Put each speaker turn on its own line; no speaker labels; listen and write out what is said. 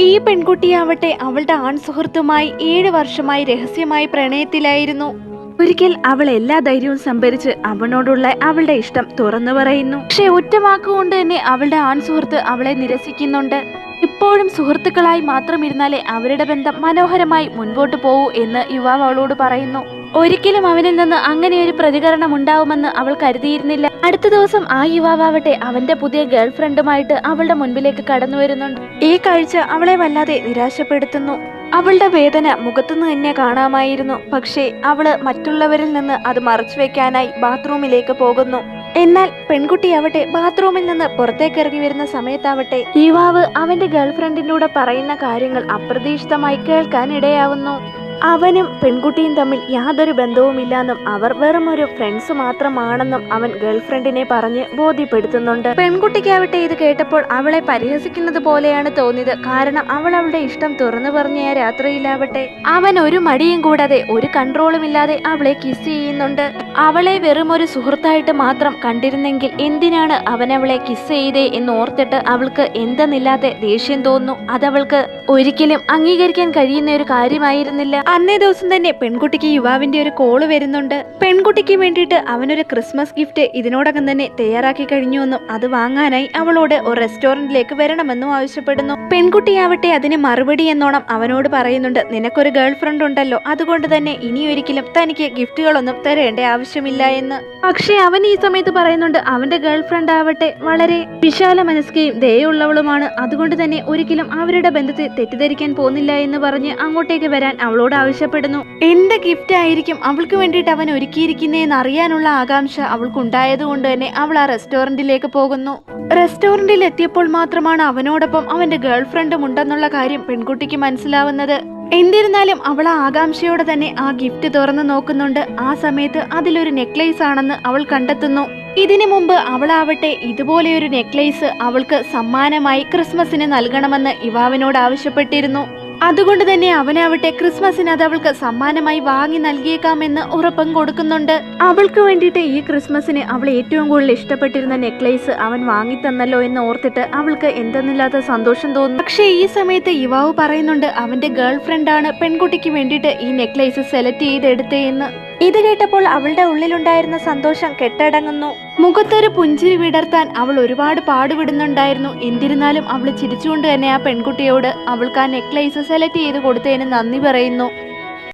ഈ പെൺകുട്ടിയാവട്ടെ അവളുടെ ആൺ സുഹൃത്തുമായി 7 വർഷമായി രഹസ്യമായി പ്രണയത്തിലായിരുന്നു. ഒരിക്കൽ അവൾ എല്ലാ ധൈര്യവും സംഭരിച്ച് അവനോടുള്ള അവളുടെ ഇഷ്ടം തുറന്നു പറയുന്നു. പക്ഷെ ഒറ്റ വാക്കുകൊണ്ട് തന്നെ അവളുടെ ആൺ സുഹൃത്ത് അവളെ നിരസിക്കുന്നുണ്ട്. ഇപ്പോഴും സുഹൃത്തുക്കളായി മാത്രം ഇരുന്നാലേ അവരുടെ ബന്ധം മനോഹരമായി മുൻപോട്ട് പോകൂ എന്ന് യുവാവ് അവളോട് പറയുന്നു. ഒരിക്കലും അവനിൽ നിന്ന് അങ്ങനെ ഒരു പ്രതികരണം ഉണ്ടാവുമെന്ന് അവൾ കരുതിയിരുന്നില്ല. അടുത്ത ദിവസം ആ യുവാവട്ടെ അവന്റെ പുതിയ ഗേൾ ഫ്രണ്ടുമായിട്ട് അവളുടെ മുൻപിലേക്ക് കടന്നു വരുന്നുണ്ട്. ഈ കാഴ്ച അവളെ വല്ലാതെ നിരാശപ്പെടുത്തുന്നു. അവളുടെ വേദന മുഖത്തുനിന്ന് തന്നെ കാണാമായിരുന്നു. പക്ഷേ അവള് മറ്റുള്ളവരിൽ നിന്ന് അത് മറച്ചു വെക്കാനായി ബാത്റൂമിലേക്ക് പോകുന്നു. എന്നാൽ പെൺകുട്ടിയാവട്ടെ ബാത്റൂമിൽ നിന്ന് പുറത്തേക്ക് ഇറങ്ങി വരുന്ന സമയത്താവട്ടെ യുവാവ് അവന്റെ ഗേൾഫ്രണ്ടിനോട് പറയുന്ന കാര്യങ്ങൾ അപ്രതീക്ഷിതമായി കേൾക്കാൻ ഇടയാവുന്നു. അവനും പെൺകുട്ടിയും തമ്മിൽ യാതൊരു ബന്ധവുമില്ലെന്നും അവർ വെറും ഒരു ഫ്രണ്ട്സ് മാത്രമാണെന്നും അവൻ ഗേൾഫ്രണ്ടിനെ പറഞ്ഞ് ബോധ്യപ്പെടുത്തുന്നുണ്ട്. പെൺകുട്ടിക്കാവട്ടെ ഇത് കേട്ടപ്പോൾ അവളെ പരിഹസിക്കുന്നത് പോലെയാണ് തോന്നിയത്. കാരണം അവൾ അവളുടെ ഇഷ്ടം തുറന്നു പറഞ്ഞ ആ രാത്രിയിലാവട്ടെ അവൻ ഒരു മടിയും കൂടാതെ ഒരു കൺട്രോളും ഇല്ലാതെ അവളെ കിസ് ചെയ്യുന്നുണ്ട്. അവളെ വെറും ഒരു സുഹൃത്തായിട്ട് മാത്രം കണ്ടിരുന്നെങ്കിൽ എന്തിനാണ് അവൻ അവളെ കിസ് ചെയ്തേ എന്ന് ഓർത്തിട്ട് അവൾക്ക് എന്തെന്നില്ലാതെ ദേഷ്യം തോന്നുന്നു. അതവൾക്ക് ഒരിക്കലും അംഗീകരിക്കാൻ കഴിയുന്ന ഒരു കാര്യമായിരുന്നില്ല. അന്നേ ദിവസം തന്നെ പെൺകുട്ടിക്ക് യുവാവിന്റെ ഒരു കോള് വരുന്നുണ്ട്. പെൺകുട്ടിക്ക് വേണ്ടിയിട്ട് അവനൊരു ക്രിസ്മസ് ഗിഫ്റ്റ് ഇതിനോടകം തന്നെ തയ്യാറാക്കി കഴിഞ്ഞുവെന്നും അത് വാങ്ങാനായി അവളോട് ഒരു റെസ്റ്റോറന്റിലേക്ക് വരണമെന്നും ആവശ്യപ്പെടുന്നു. പെൺകുട്ടിയാവട്ടെ അതിന് മറുപടി എന്നോണം അവനോട് പറയുന്നുണ്ട്, നിനക്കൊരു ഗേൾ ഫ്രണ്ട് ഉണ്ടല്ലോ, അതുകൊണ്ട് തന്നെ ഇനിയൊരിക്കലും തനിക്ക് ഗിഫ്റ്റുകളൊന്നും തരേണ്ട ആവശ്യമില്ല എന്ന്. പക്ഷെ അവൻ ഈ സമയത്ത് പറയുന്നുണ്ട് അവന്റെ ഗേൾ ഫ്രണ്ട് ആവട്ടെ വളരെ വിശാല മനസ്കയും ദയുള്ളവളുമാണ്, അതുകൊണ്ട് തന്നെ ഒരിക്കലും അവരുടെ ബന്ധത്തെ തെറ്റിദ്ധരിക്കാൻ പോകുന്നില്ല എന്ന് പറഞ്ഞ് അങ്ങോട്ടേക്ക് വരാൻ അവളോട് ആവശ്യപ്പെടുന്നു. എന്ത് ഗിഫ്റ്റ് ആയിരിക്കും അവൾക്ക് വേണ്ടിയിട്ട് അവൻ ഒരുക്കിയിരിക്കുന്നതെന്ന് അറിയാനുള്ള ആകാംക്ഷ അവൾക്കുണ്ടായതുകൊണ്ട് തന്നെ അവൾ ആ റെസ്റ്റോറന്റിലേക്ക് പോകുന്നു. റെസ്റ്റോറന്റിൽ എത്തിയപ്പോൾ മാത്രമാണ് അവനോടൊപ്പം അവന്റെ ഗേൾ ഫ്രണ്ടും ഉണ്ടെന്നുള്ള കാര്യം പെൺകുട്ടിക്ക് മനസ്സിലാവുന്നത്. എന്നിരുന്നാലും അവൾ ആകാംക്ഷയോടെ തന്നെ ആ ഗിഫ്റ്റ് തുറന്നു നോക്കുന്നുണ്ട്. ആ സമയത്ത് അതിലൊരു നെക്ലേസ് ആണെന്ന് അവൾ കണ്ടെത്തുന്നു. ഇതിനു മുമ്പ് അവളാവട്ടെ ഇതുപോലെയൊരു നെക്ലേസ് അവൾക്ക് സമ്മാനമായി ക്രിസ്മസിന് നൽകണമെന്ന് യുവാവിനോട് ആവശ്യപ്പെട്ടിരുന്നു. അതുകൊണ്ട് തന്നെ അവനാവട്ടെ ക്രിസ്മസിന് അത് അവൾക്ക് സമ്മാനമായി വാങ്ങി നൽകിയേക്കാമെന്ന് ഉറപ്പും കൊടുക്കുന്നുണ്ട്. അവൾക്ക് വേണ്ടിയിട്ട് ഈ ക്രിസ്മസിന് അവൾ ഏറ്റവും കൂടുതൽ ഇഷ്ടപ്പെട്ടിരുന്ന നെക്ലേസ് അവൻ വാങ്ങി തന്നല്ലോ എന്ന് ഓർത്തിട്ട് അവൾക്ക് എന്തെന്നില്ലാത്ത സന്തോഷം തോന്നുന്നു. പക്ഷേ ഈ സമയത്ത് യുവാവ് പറയുന്നുണ്ട് അവന്റെ ഗേൾ ഫ്രണ്ടാണ് പെൺകുട്ടിക്ക് വേണ്ടിയിട്ട് ഈ നെക്ലേസ് സെലക്ട് ചെയ്തെടുത്തേ എന്ന്. ഇത് കേട്ടപ്പോൾ അവളുടെ ഉള്ളിലുണ്ടായിരുന്ന സന്തോഷം കെട്ടടങ്ങുന്നു. മുഖത്തൊരു പുഞ്ചിരി വിടർത്താൻ അവൾ ഒരുപാട് പാടുപെടുന്നുണ്ടായിരുന്നു. എന്നിരുന്നാലും അവൾ ചിരിച്ചുകൊണ്ട് തന്നെ ആ പെൺകുട്ടിയോട് അവൾക്ക് ആ നെക്ലേസ് സെലക്ട് ചെയ്ത് കൊടുത്തതിന് നന്ദി പറയുന്നു.